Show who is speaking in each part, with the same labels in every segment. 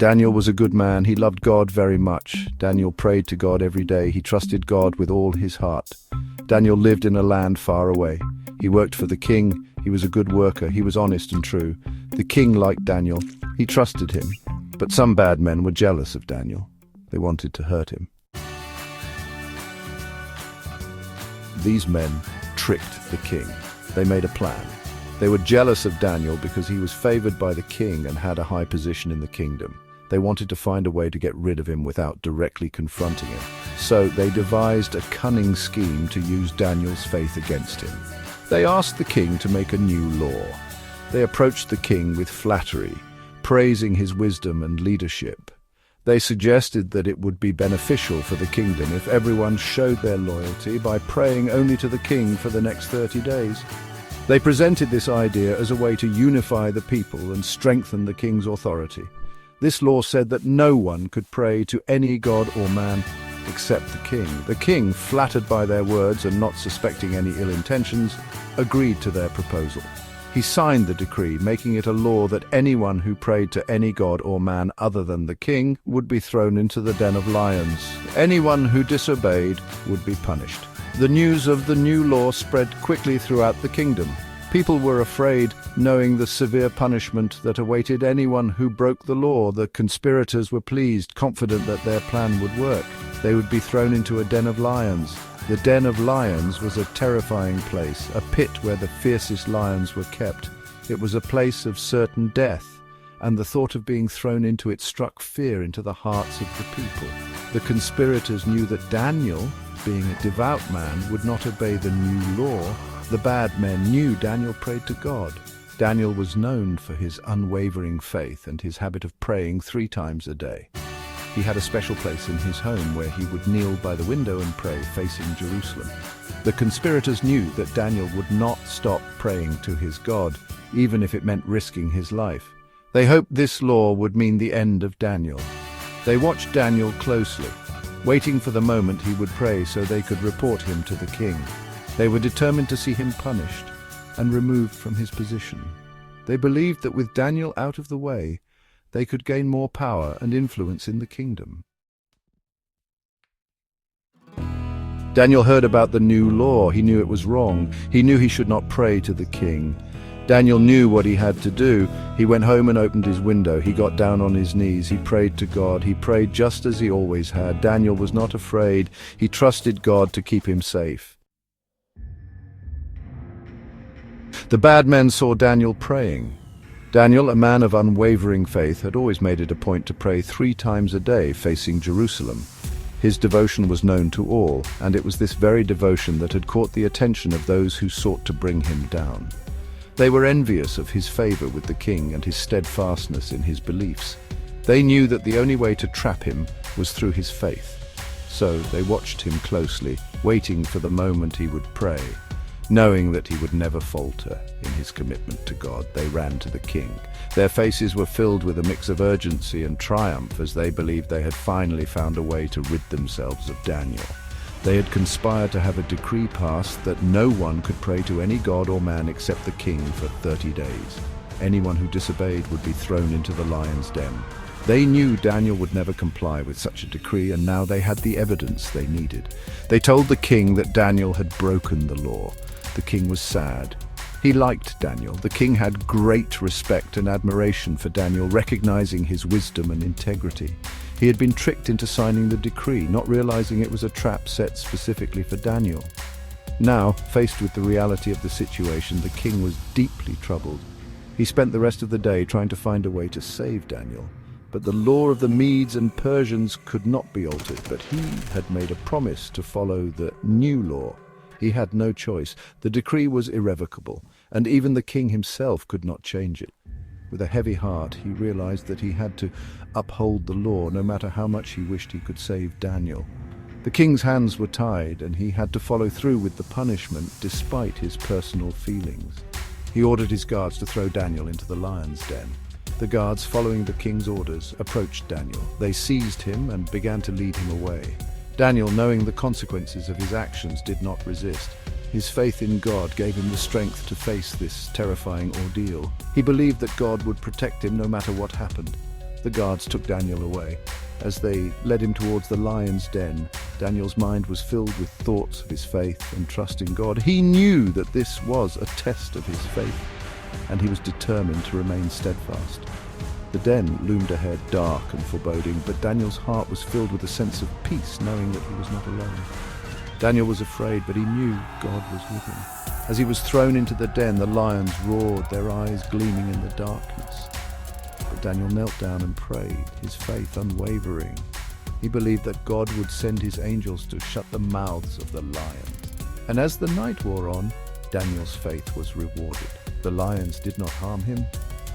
Speaker 1: Daniel was a good man. He loved God very much. Daniel prayed to God every day. He trusted God with all his heart. Daniel lived in a land far away. He worked for the king. He was a good worker. He was honest and true. The king liked Daniel. He trusted him. But some bad men were jealous of Daniel. They wanted to hurt him. These men tricked the king. They made a plan. They were jealous of Daniel because he was favored by the king and had a high position in the kingdom. They wanted to find a way to get rid of him without directly confronting him. So they devised a cunning scheme to use Daniel's faith against him. They asked the king to make a new law. They approached the king with flattery, praising his wisdom and leadership. They suggested that it would be beneficial for the kingdom if everyone showed their loyalty by praying only to the king for the next 30 days. They presented this idea as a way to unify the people and strengthen the king's authority. This law said that no one could pray to any god or man except the king. The king, flattered by their words and not suspecting any ill intentions, agreed to their proposal. He signed the decree, making it a law that anyone who prayed to any god or man other than the king would be thrown into the den of lions. Anyone who disobeyed would be punished. The news of the new law spread quickly throughout the kingdom. People were afraid, knowing the severe punishment that awaited anyone who broke the law. The conspirators were pleased, confident that their plan would work. They would be thrown into a den of lions. The den of lions was a terrifying place, a pit where the fiercest lions were kept. It was a place of certain death, and the thought of being thrown into it struck fear into the hearts of the people. The conspirators knew that Daniel, being a devout man, would not obey the new law. The bad men knew Daniel prayed to God. Daniel was known for his unwavering faith and his habit of praying 3 times a day. He had a special place in his home where he would kneel by the window and pray, facing Jerusalem. The conspirators knew that Daniel would not stop praying to his God, even if it meant risking his life. They hoped this law would mean the end of Daniel. They watched Daniel closely, waiting for the moment he would pray so they could report him to the king. They were determined to see him punished and removed from his position. They believed that with Daniel out of the way, they could gain more power and influence in the kingdom. Daniel heard about the new law. He knew it was wrong. He knew he should not pray to the king. Daniel knew what he had to do. He went home and opened his window. He got down on his knees. He prayed to God. He prayed just as he always had. Daniel was not afraid. He trusted God to keep him safe. The bad men saw Daniel praying. Daniel, a man of unwavering faith, had always made it a point to pray 3 times a day, facing Jerusalem. His devotion was known to all, and it was this very devotion that had caught the attention of those who sought to bring him down. They were envious of his favor with the king and his steadfastness in his beliefs. They knew that the only way to trap him was through his faith. So they watched him closely, waiting for the moment he would pray. Knowing that he would never falter in his commitment to God, they ran to the king. Their faces were filled with a mix of urgency and triumph as they believed they had finally found a way to rid themselves of Daniel. They had conspired to have a decree passed that no one could pray to any god or man except the king for 30 days. Anyone who disobeyed would be thrown into the lion's den. They knew Daniel would never comply with such a decree, and now they had the evidence they needed. They told the king that Daniel had broken the law. The king was sad. He liked Daniel. The king had great respect and admiration for Daniel, recognizing his wisdom and integrity. He had been tricked into signing the decree, not realizing it was a trap set specifically for Daniel. Now, faced with the reality of the situation, the king was deeply troubled. He spent the rest of the day trying to find a way to save Daniel. But the law of the Medes and Persians could not be altered, but he had made a promise to follow the new law. He had no choice. The decree was irrevocable, and even the king himself could not change it. With a heavy heart, he realized that he had to uphold the law, no matter how much he wished he could save Daniel. The king's hands were tied, and he had to follow through with the punishment despite his personal feelings. He ordered his guards to throw Daniel into the lion's den. The guards, following the king's orders, approached Daniel. They seized him and began to lead him away. Daniel, knowing the consequences of his actions, did not resist. His faith in God gave him the strength to face this terrifying ordeal. He believed that God would protect him no matter what happened. the guards took Daniel away. As they led him towards the lion's den, Daniel's mind was filled with thoughts of his faith and trust in God. He knew that this was a test of his faith, and he was determined to remain steadfast. The den loomed ahead, dark and foreboding, but Daniel's heart was filled with a sense of peace, knowing that he was not alone. Daniel was afraid, but he knew God was with him. As he was thrown into the den, the lions roared, their eyes gleaming in the darkness. But Daniel knelt down and prayed, his faith unwavering. He believed that God would send his angels to shut the mouths of the lions. And as the night wore on, Daniel's faith was rewarded. The lions did not harm him,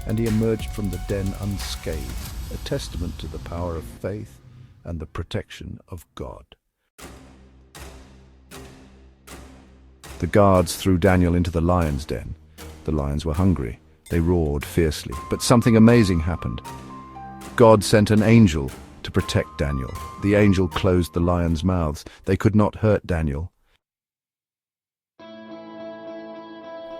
Speaker 1: and he emerged from the den unscathed, a testament to the power of faith and the protection of God. The guards threw Daniel into the lion's den. The lions were hungry. They roared fiercely, but something amazing happened. God sent an angel to protect Daniel. The angel closed the lions' mouths. They could not hurt Daniel.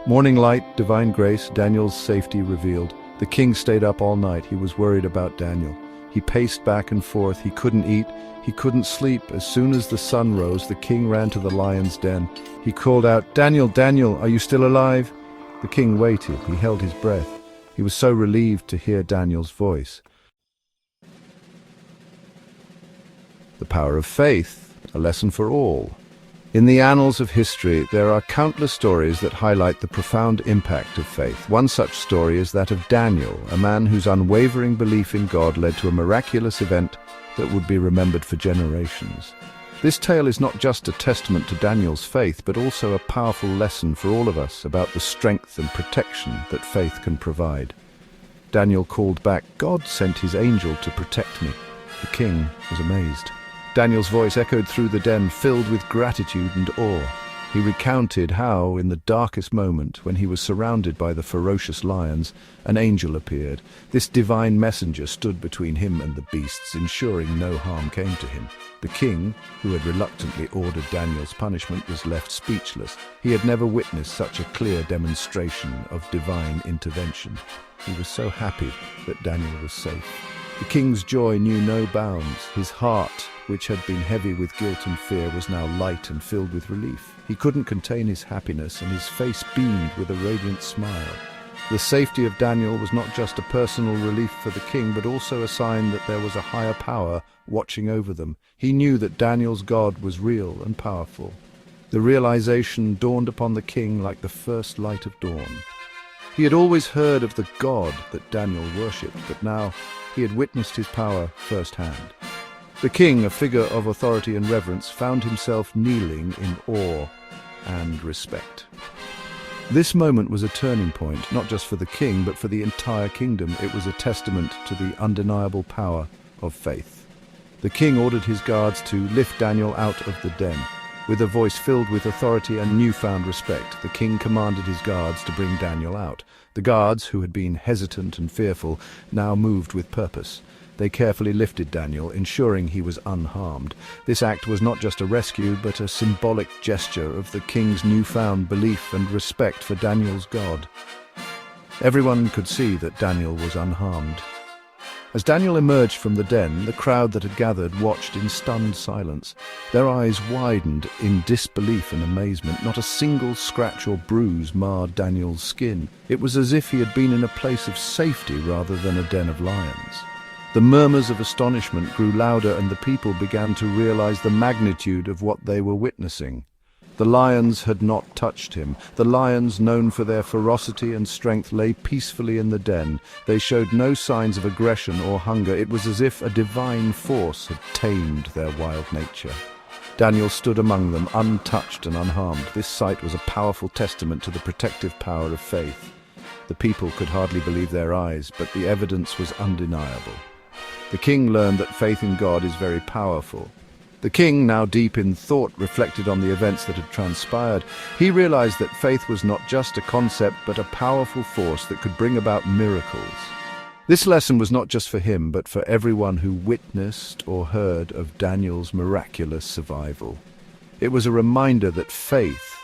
Speaker 1: Morning light, divine grace, Daniel's safety revealed. The king stayed up all night. He was worried about Daniel. He paced back and forth. He couldn't eat. He couldn't sleep. As soon as the sun rose, the king ran to the lion's den. He called out, "Daniel, Daniel, are you still alive?" The king waited. He held his breath. He was so relieved to hear Daniel's voice. The power of faith, a lesson for all. In the annals of history, there are countless stories that highlight the profound impact of faith. One such story is that of Daniel, a man whose unwavering belief in God led to a miraculous event that would be remembered for generations. This tale is not just a testament to Daniel's faith, but also a powerful lesson for all of us about the strength and protection that faith can provide. Daniel called back, "God sent his angel to protect me." The king was amazed. Daniel's voice echoed through the den, filled with gratitude and awe. He recounted how, in the darkest moment, when he was surrounded by the ferocious lions, an angel appeared. This divine messenger stood between him and the beasts, ensuring no harm came to him. The king, who had reluctantly ordered Daniel's punishment, was left speechless. He had never witnessed such a clear demonstration of divine intervention. He was so happy that Daniel was safe. The king's joy knew no bounds. His heart, which had been heavy with guilt and fear, was now light and filled with relief. He couldn't contain his happiness, and his face beamed with a radiant smile. The safety of Daniel was not just a personal relief for the king, but also a sign that there was a higher power watching over them. He knew that Daniel's God was real and powerful. The realization dawned upon the king like the first light of dawn. He had always heard of the God that Daniel worshipped, but now he had witnessed his power firsthand. The king, a figure of authority and reverence, found himself kneeling in awe and respect. This moment was a turning point, not just for the king, but for the entire kingdom. It was a testament to the undeniable power of faith. The king ordered his guards to lift Daniel out of the den. With a voice filled with authority and newfound respect, the king commanded his guards to bring Daniel out. The guards, who had been hesitant and fearful, now moved with purpose. They carefully lifted Daniel, ensuring he was unharmed. This act was not just a rescue, but a symbolic gesture of the king's newfound belief and respect for Daniel's God. Everyone could see that Daniel was unharmed. As Daniel emerged from the den, the crowd that had gathered watched in stunned silence. Their eyes widened in disbelief and amazement. Not a single scratch or bruise marred Daniel's skin. It was as if he had been in a place of safety rather than a den of lions. The murmurs of astonishment grew louder, and the people began to realize the magnitude of what they were witnessing. The lions had not touched him. The lions, known for their ferocity and strength, lay peacefully in the den. They showed no signs of aggression or hunger. It was as if a divine force had tamed their wild nature. Daniel stood among them, untouched and unharmed. This sight was a powerful testament to the protective power of faith. The people could hardly believe their eyes, but the evidence was undeniable. The king learned that faith in God is very powerful. The king, now deep in thought, reflected on the events that had transpired. He realized that faith was not just a concept, but a powerful force that could bring about miracles. This lesson was not just for him, but for everyone who witnessed or heard of Daniel's miraculous survival. It was a reminder that faith,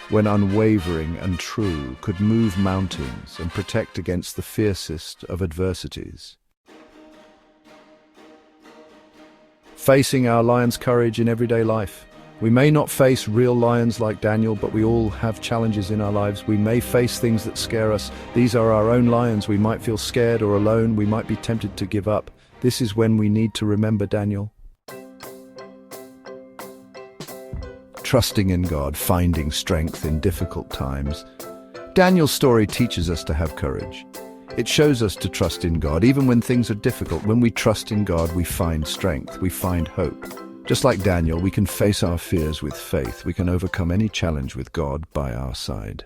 Speaker 1: when unwavering and true, could move mountains and protect against the fiercest of adversities. facing our lion's courage in everyday life. We may not face real lions like Daniel, but we all have challenges in our lives. We may face things that scare us. These are our own lions. We might feel scared or alone. We might be tempted to give up. This is when we need to remember Daniel. Trusting in God, finding strength in difficult times. Daniel's story teaches us to have courage. It shows us to trust in God, even when things are difficult. When we trust in God, we find strength, we find hope. Just like Daniel, we can face our fears with faith. We can overcome any challenge with God by our side.